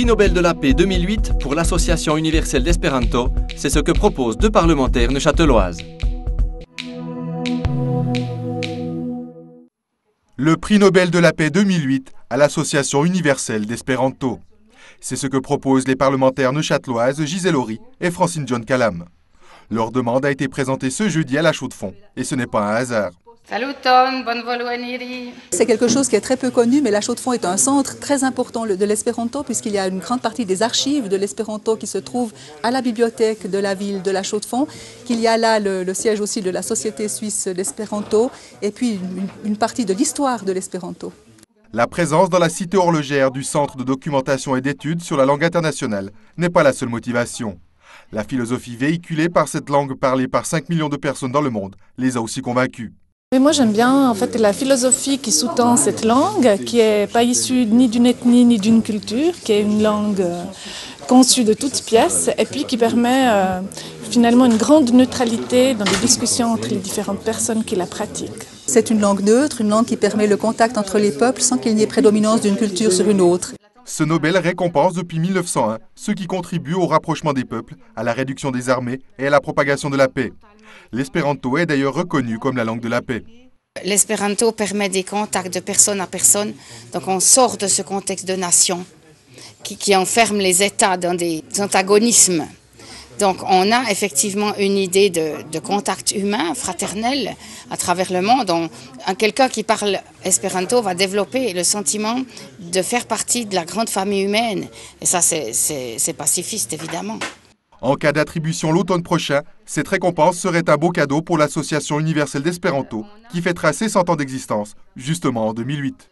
prix Nobel de la paix 2008 pour l'Association universelle d'Espéranto, c'est ce que proposent deux parlementaires neuchâteloises. Le prix Nobel de la paix 2008 à l'Association universelle d'Espéranto. C'est ce que proposent les parlementaires neuchâteloises Gisèle Horry et Francine John Calam. Leur demande a été présentée ce jeudi à la Chaux-de-Fonds, et ce n'est pas un hasard. Saluton, bonne volonté. C'est quelque chose qui est très peu connu, mais la Chaux-de-Fonds est un centre très important de l'espéranto, puisqu'il y a une grande partie des archives de l'espéranto qui se trouvent à la bibliothèque de la ville de la Chaux-de-Fonds, qu'il y a là le siège aussi de la Société suisse d'espéranto, et puis une partie de l'histoire de l'espéranto. La présence dans la cité horlogère du Centre de documentation et d'études sur la langue internationale n'est pas la seule motivation. La philosophie véhiculée par cette langue parlée par 5 millions de personnes dans le monde les a aussi convaincus. Mais moi j'aime bien en fait la philosophie qui sous-tend cette langue, qui n'est pas issue ni d'une ethnie ni d'une culture, qui est une langue conçue de toutes pièces et puis qui permet finalement une grande neutralité dans les discussions entre les différentes personnes qui la pratiquent. C'est une langue neutre, une langue qui permet le contact entre les peuples sans qu'il n'y ait prédominance d'une culture sur une autre. Ce Nobel récompense depuis 1901 ceux qui contribuent au rapprochement des peuples, à la réduction des armées et à la propagation de la paix. L'espéranto est d'ailleurs reconnu comme la langue de la paix. L'espéranto permet des contacts de personne à personne, donc on sort de ce contexte de nation qui enferme les États dans des antagonismes. Donc on a effectivement une idée de contact humain, fraternel, à travers le monde. Quelqu'un qui parle espéranto va développer le sentiment de faire partie de la grande famille humaine. Et ça, c'est pacifiste, évidemment. En cas d'attribution l'automne prochain, cette récompense serait un beau cadeau pour l'Association universelle d'Espéranto, qui fêtera ses 100 ans d'existence, justement en 2008.